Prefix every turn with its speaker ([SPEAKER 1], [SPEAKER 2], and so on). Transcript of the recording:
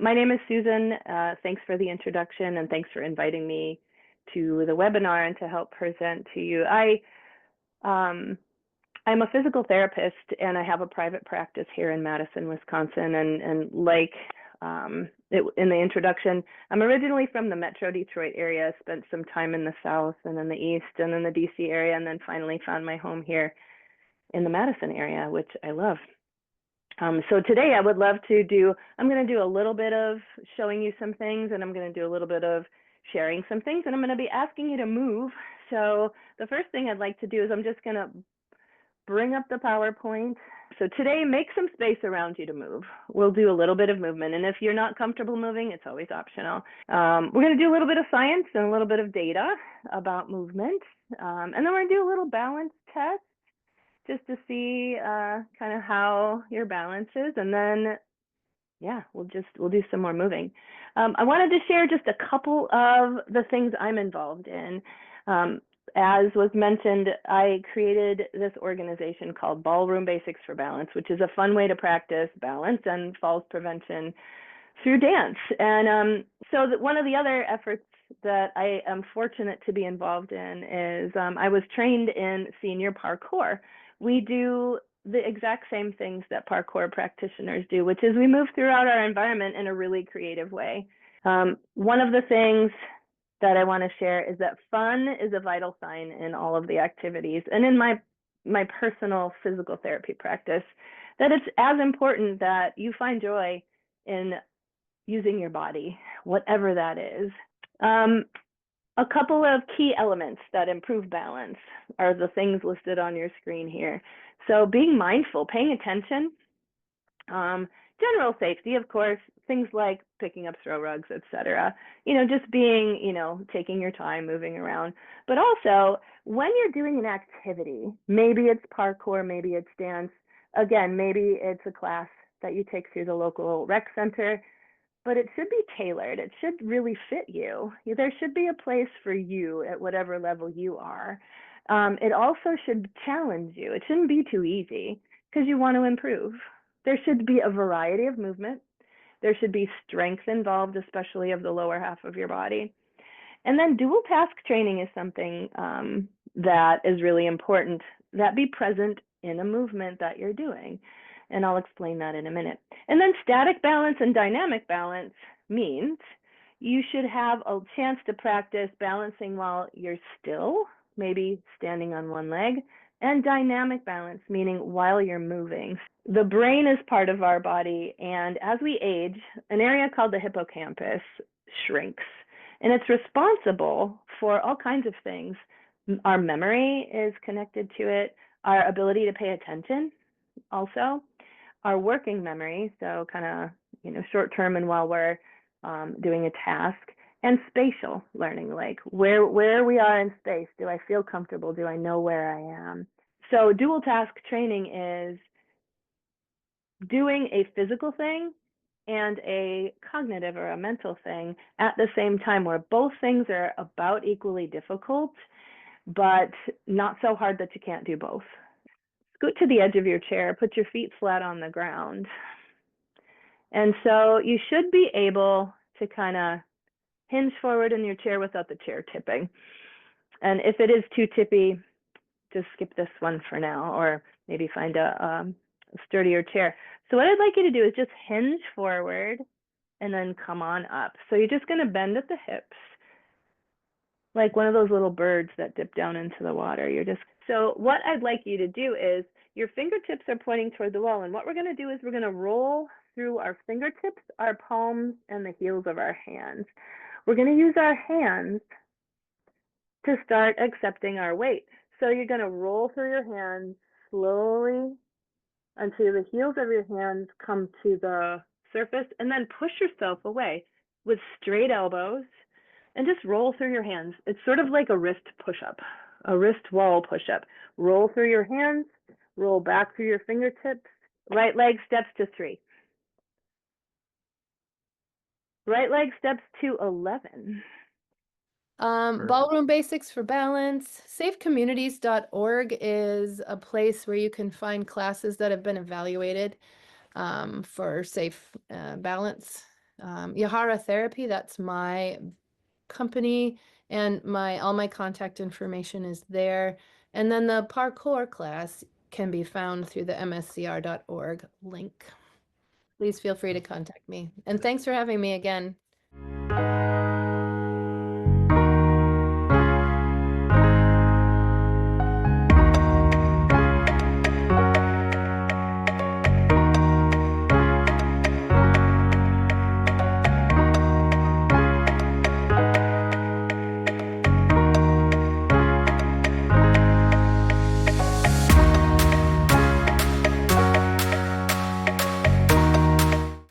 [SPEAKER 1] my name is Susan. Thanks for the introduction and thanks for inviting me to the webinar and to help present to you. I'm a physical therapist and I have a private practice here in Madison, Wisconsin. And like in the introduction, I'm originally from the Metro Detroit area, spent some time in the South and in the East and in the DC area, and then finally found my home here in the Madison area, which I love. So today I would love to I'm going to do a little bit of showing you some things, and I'm going to do a little bit of sharing some things, and I'm going to be asking you to move. So the first thing I'd like to do is I'm just going to bring up the PowerPoint. So today, make some space around you to move. We'll do a little bit of movement, and if you're not comfortable moving, it's always optional. We're going to do a little bit of science and a little bit of data about movement, and then we're going to do a little balance test, just to see kind of how your balance is, and then yeah, we'll do some more moving. I wanted to share just a couple of the things I'm involved in. As was mentioned, I created this organization called Ballroom Basics for Balance, which is a fun way to practice balance and falls prevention through dance. And so one of the other efforts that I am fortunate to be involved in is I was trained in senior parkour. We do the exact same things that parkour practitioners do, which is we move throughout our environment in a really creative way. One of the things that I want to share is that fun is a vital sign in all of the activities, and in my personal physical therapy practice, that it's as important that you find joy in using your body, whatever that is. A couple of key elements that improve balance are the things listed on your screen here. So being mindful, paying attention, general safety, of course, things like picking up throw rugs, etc. Just being, taking your time, moving around. But also, when you're doing an activity, maybe it's parkour, maybe it's dance, again, maybe it's a class that you take through the local rec center, but it should be tailored. It should really fit you. There should be a place for you at whatever level you are. It also should challenge you. It shouldn't be too easy because you want to improve. There should be a variety of movement. There should be strength involved, especially of the lower half of your body. And then dual task training is something that is really important, that be present in a movement that you're doing. And I'll explain that in a minute. And then static balance and dynamic balance means you should have a chance to practice balancing while you're still, maybe standing on one leg, and dynamic balance, meaning while you're moving. The brain is part of our body, and as we age, an area called the hippocampus shrinks, and it's responsible for all kinds of things. Our memory is connected to it, our ability to pay attention also, our working memory, so kind of short term and while we're doing a task, and spatial learning, like where we are in space. Do I feel comfortable? Do I know where I am? So dual task training is doing a physical thing and a cognitive or a mental thing at the same time, where both things are about equally difficult, but not so hard that you can't do both. Scoot to the edge of your chair, put your feet flat on the ground. And so you should be able to kind of hinge forward in your chair without the chair tipping. And if it is too tippy, just skip this one for now, or maybe find a sturdier chair. So what I'd like you to do is just hinge forward and then come on up. So you're just going to bend at the hips, like one of those little birds that dip down into the water. So what I'd like you to do is your fingertips are pointing toward the wall, and what we're going to do is we're going to roll through our fingertips, our palms, and the heels of our hands. We're going to use our hands to start accepting our weight. So you're going to roll through your hands slowly until the heels of your hands come to the surface, and then push yourself away with straight elbows and just roll through your hands. It's sort of like a wrist push-up, a wrist wall push-up. Roll through your hands, roll back through your fingertips. Right leg steps to 3. Right leg steps to 11.
[SPEAKER 2] Ballroom Basics for Balance. Safecommunities.org is a place where you can find classes that have been evaluated for safe balance Yahara Therapy, that's my company, and all my contact information is there. And then the parkour class can be found through the mscr.org link. Please feel free to contact me. And thanks for having me again.